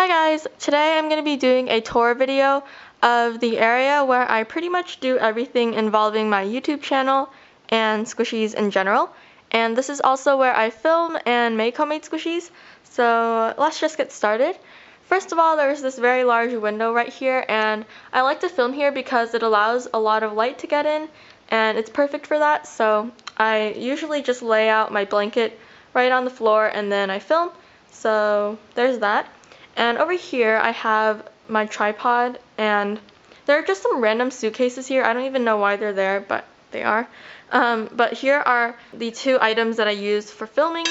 Hi guys, today I'm going to be doing a tour video of the area where I pretty much do everything involving my YouTube channel and squishies in general. And this is also where I film and make homemade squishies, so let's just get started. First of all, there's this very large window right here, and I like to film here because it allows a lot of light to get in, and it's perfect for that. So I usually just lay out my blanket right on the floor and then I film. So there's that. And over here I have my tripod, and there are just some random suitcases here. I don't even know why they're there, but they are. But here are the two items that I use for filming.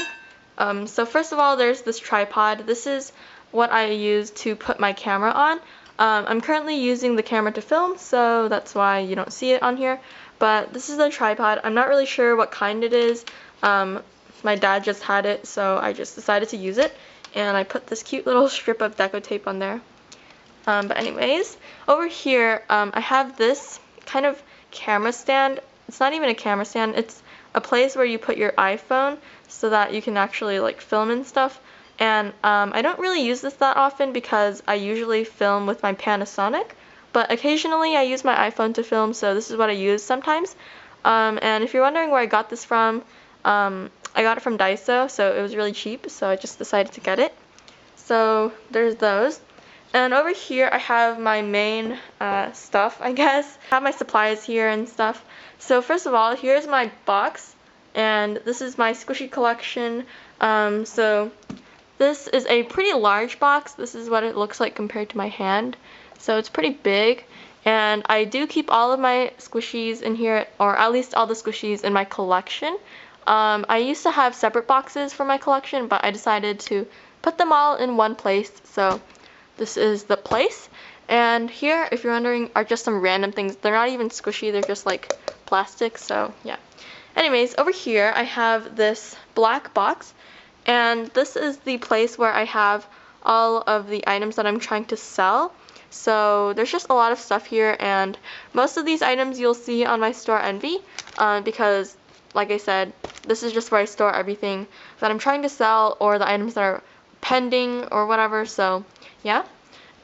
So first of all, there's this tripod. This is what I use to put my camera on. I'm currently using the camera to film, so that's why you don't see it on here. But this is the tripod. I'm not really sure what kind it is. My dad just had it, so I just decided to use it. And I put this cute little strip of deco tape on there. But anyways, over here I have this kind of camera stand. It's not even a camera stand, it's a place where you put your iPhone so that you can actually like film and stuff. And I don't really use this that often because I usually film with my Panasonic, but occasionally I use my iPhone to film, so this is what I use sometimes. And if you're wondering where I got this from, I got it from Daiso, so it was really cheap, so I just decided to get it. So there's those. And over here I have my main stuff, I guess. I have my supplies here and stuff. So first of all, here's my box, and this is my squishy collection. So this is a pretty large box. This is what it looks like compared to my hand. So it's pretty big, and I do keep all of my squishies in here, or at least all the squishies in my collection. I used to have separate boxes for my collection, but I decided to put them all in one place, so this is the place. And here, if you're wondering, are just some random things. They're not even squishy, they're just like plastic, so yeah. Anyways, over here I have this black box, and this is the place where I have all of the items that I'm trying to sell. So there's just a lot of stuff here, and most of these items you'll see on my store Envy, because like I said, this is just where I store everything that I'm trying to sell, or the items that are pending or whatever, so yeah.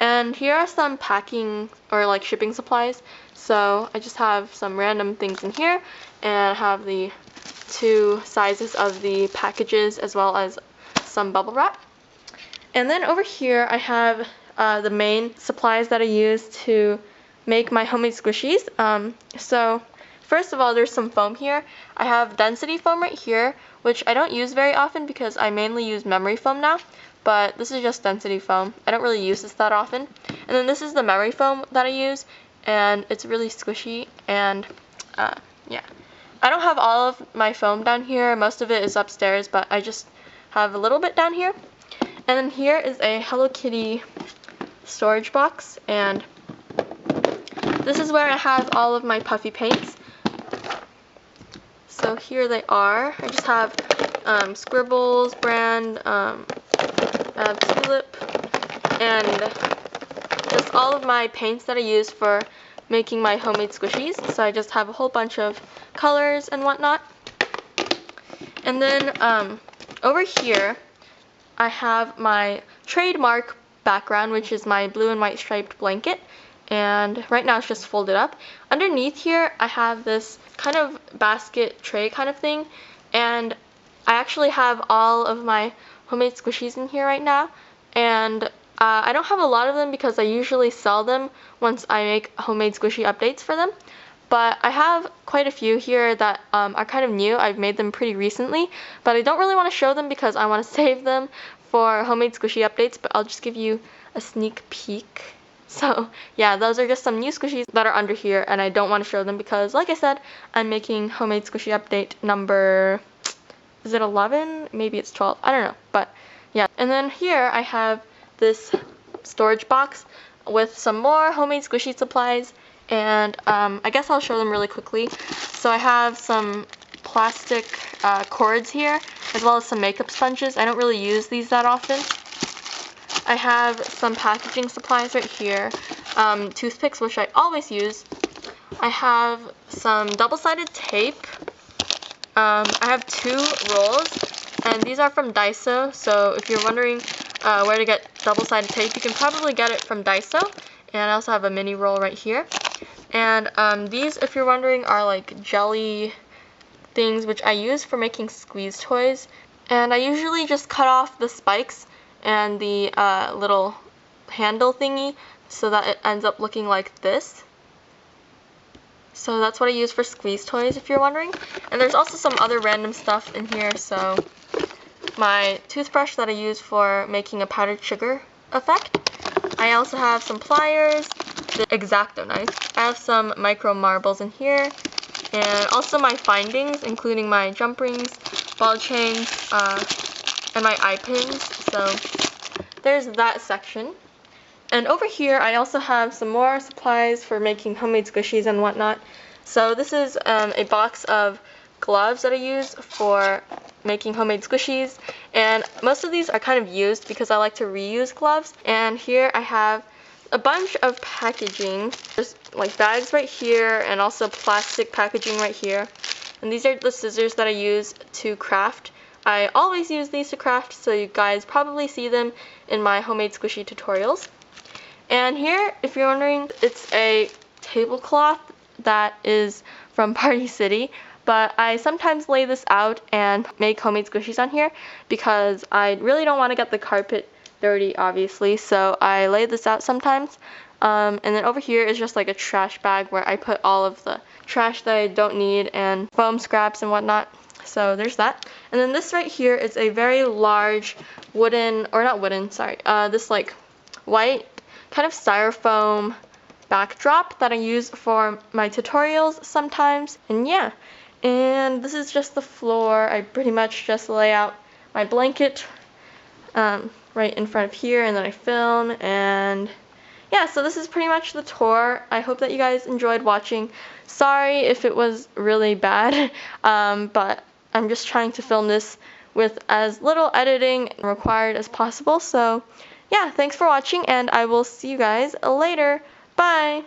And here are some packing or like shipping supplies. So I just have some random things in here, and I have the two sizes of the packages as well as some bubble wrap. And then over here I have the main supplies that I use to make my homemade squishies. So first of all, there's some foam here. I have density foam right here, which I don't use very often because I mainly use memory foam now, but this is just density foam. I don't really use this that often. And then this is the memory foam that I use, and it's really squishy, and yeah. I don't have all of my foam down here. Most of it is upstairs, but I just have a little bit down here. And then here is a Hello Kitty storage box, and this is where I have all of my puffy paints. So here they are. I just have Scribbles brand, I have Tulip, and just all of my paints that I use for making my homemade squishies. So I just have a whole bunch of colors and whatnot. And then over here I have my trademark background, which is my blue and white striped blanket. And right now it's just folded up. Underneath here I have this kind of basket tray kind of thing, and I actually have all of my homemade squishies in here right now. And I don't have a lot of them because I usually sell them once I make homemade squishy updates for them, but I have quite a few here that are kind of new. I've made them pretty recently, but I don't really want to show them because I want to save them for homemade squishy updates, but I'll just give you a sneak peek. So yeah, those are just some new squishies that are under here, and I don't want to show them because, like I said, I'm making homemade squishy update number, is it 11? Maybe it's 12, I don't know, but yeah. And then here I have this storage box with some more homemade squishy supplies, and I guess I'll show them really quickly. So I have some plastic cords here, as well as some makeup sponges. I don't really use these that often. I have some packaging supplies right here, toothpicks, which I always use. I have some double-sided tape. I have 2 rolls, and these are from Daiso, so if you're wondering where to get double-sided tape. You can probably get it from Daiso, and I also have a mini roll right here. And these, if you're wondering, are like jelly things which I use for making squeeze toys. And I usually just cut off the spikes and the little handle thingy so that it ends up looking like this. So that's what I use for squeeze toys, if you're wondering. And there's also some other random stuff in here. So my toothbrush that I use for making a powdered sugar effect. I also have some pliers, the X-Acto knife. I have some micro marbles in here, and also my findings, including my jump rings, ball chains, and my eye pins. So there's that section. And over here, I also have some more supplies for making homemade squishies and whatnot. So this is a box of gloves that I use for making homemade squishies. And most of these are kind of used because I like to reuse gloves. And here I have a bunch of packaging. There's like bags right here and also plastic packaging right here. And these are the scissors that I use to craft. I always use these to craft, so you guys probably see them in my homemade squishy tutorials. And here, if you're wondering, it's a tablecloth that is from Party City, but I sometimes lay this out and make homemade squishies on here because I really don't want to get the carpet dirty, obviously, so I lay this out sometimes. And then over here is just like a trash bag where I put all of the trash that I don't need and foam scraps and whatnot. So there's that. And then this right here is a very large wooden, or not wooden, sorry, this like white kind of styrofoam backdrop that I use for my tutorials sometimes. And yeah, and this is just the floor. I pretty much just lay out my blanket right in front of here, and then I film. And yeah, so this is pretty much the tour. I hope that you guys enjoyed watching. Sorry if it was really bad, but I'm just trying to film this with as little editing required as possible. So yeah, thanks for watching, and I will see you guys later. Bye!